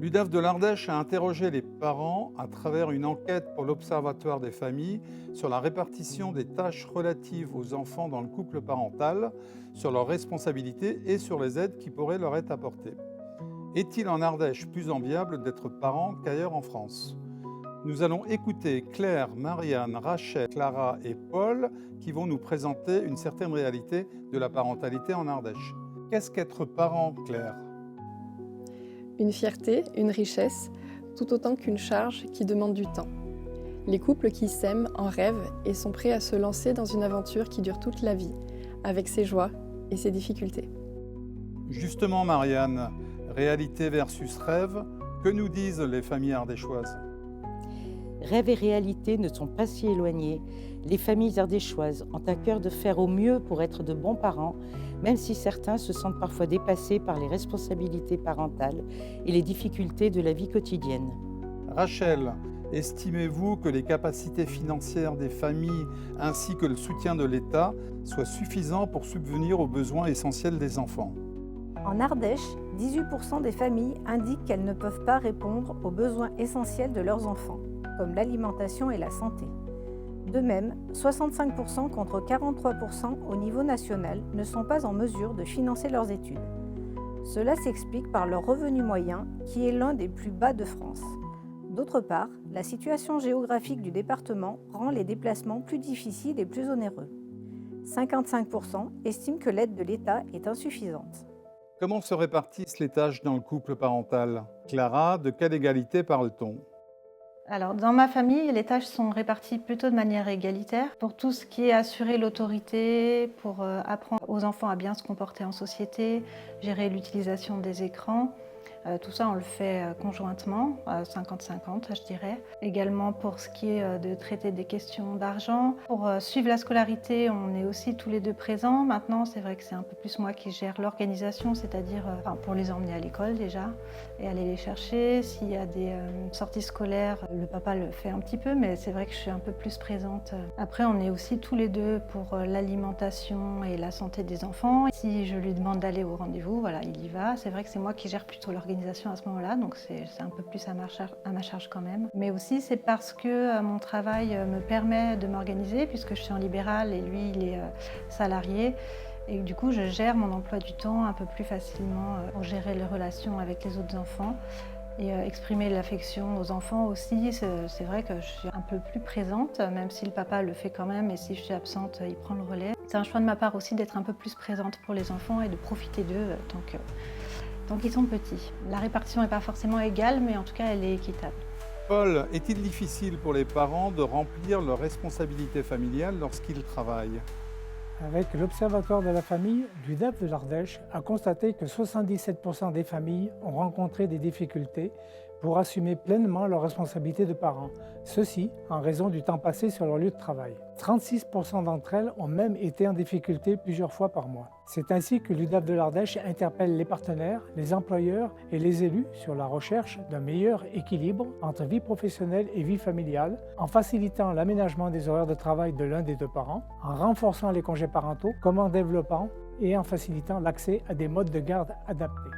L'UDAF de l'Ardèche a interrogé les parents à travers une enquête pour l'Observatoire des familles sur la répartition des tâches relatives aux enfants dans le couple parental, sur leurs responsabilités et sur les aides qui pourraient leur être apportées. Est-il en Ardèche plus enviable d'être parent qu'ailleurs en France ? Nous allons écouter Claire, Marianne, Rachel, Clara et Paul qui vont nous présenter une certaine réalité de la parentalité en Ardèche. Qu'est-ce qu'être parent, Claire ? Une fierté, une richesse, tout autant qu'une charge qui demande du temps. Les couples qui s'aiment en rêvent et sont prêts à se lancer dans une aventure qui dure toute la vie, avec ses joies et ses difficultés. Justement, Marianne, réalité versus rêve, que nous disent les familles ardéchoises ? Rêve et réalité ne sont pas si éloignés. Les familles ardéchoises ont à cœur de faire au mieux pour être de bons parents, même si certains se sentent parfois dépassés par les responsabilités parentales et les difficultés de la vie quotidienne. Rachel, estimez-vous que les capacités financières des familles ainsi que le soutien de l'État soient suffisants pour subvenir aux besoins essentiels des enfants ? En Ardèche, 18% des familles indiquent qu'elles ne peuvent pas répondre aux besoins essentiels de leurs enfants, comme l'alimentation et la santé. De même, 65% contre 43% au niveau national ne sont pas en mesure de financer leurs études. Cela s'explique par leur revenu moyen, qui est l'un des plus bas de France. D'autre part, la situation géographique du département rend les déplacements plus difficiles et plus onéreux. 55% estiment que l'aide de l'État est insuffisante. Comment se répartissent les tâches dans le couple parental ? Clara, de quelle égalité parle-t-on ? Alors, dans ma famille, les tâches sont réparties plutôt de manière égalitaire. Pour tout ce qui est assurer l'autorité, pour apprendre aux enfants à bien se comporter en société, gérer l'utilisation des écrans, tout ça, on le fait conjointement, 50-50, je dirais. Également pour ce qui est de traiter des questions d'argent. Pour suivre la scolarité, on est aussi tous les deux présents. Maintenant, c'est vrai que c'est un peu plus moi qui gère l'organisation, c'est-à-dire pour les emmener à l'école déjà et aller les chercher. S'il y a des sorties scolaires, le papa le fait un petit peu, mais c'est vrai que je suis un peu plus présente. Après, on est aussi tous les deux pour l'alimentation et la santé des enfants. Si je lui demande d'aller au rendez-vous, voilà, il y va. C'est vrai que c'est moi qui gère plutôt l'organisation à ce moment-là, donc c'est un peu plus à ma charge quand même. Mais aussi, c'est parce que mon travail me permet de m'organiser, puisque je suis en libéral et lui, il est salarié. Et du coup, je gère mon emploi du temps un peu plus facilement pour gérer les relations avec les autres enfants et exprimer l'affection aux enfants aussi. C'est vrai que je suis un peu plus présente, même si le papa le fait quand même, et si je suis absente, il prend le relais. C'est un choix de ma part aussi d'être un peu plus présente pour les enfants et de profiter d'eux tant qu'ils sont petits. La répartition n'est pas forcément égale, mais en tout cas, elle est équitable. Paul, est-il difficile pour les parents de remplir leurs responsabilités familiales lorsqu'ils travaillent ? Avec l'Observatoire de la famille, l'UDAF de l'Ardèche a constaté que 77% des familles ont rencontré des difficultés pour assumer pleinement leurs responsabilités de parents, ceci en raison du temps passé sur leur lieu de travail. 36% d'entre elles ont même été en difficulté plusieurs fois par mois. C'est ainsi que l'UDAF de l'Ardèche interpelle les partenaires, les employeurs et les élus sur la recherche d'un meilleur équilibre entre vie professionnelle et vie familiale, en facilitant l'aménagement des horaires de travail de l'un des deux parents, en renforçant les congés parentaux, comme en développant et en facilitant l'accès à des modes de garde adaptés.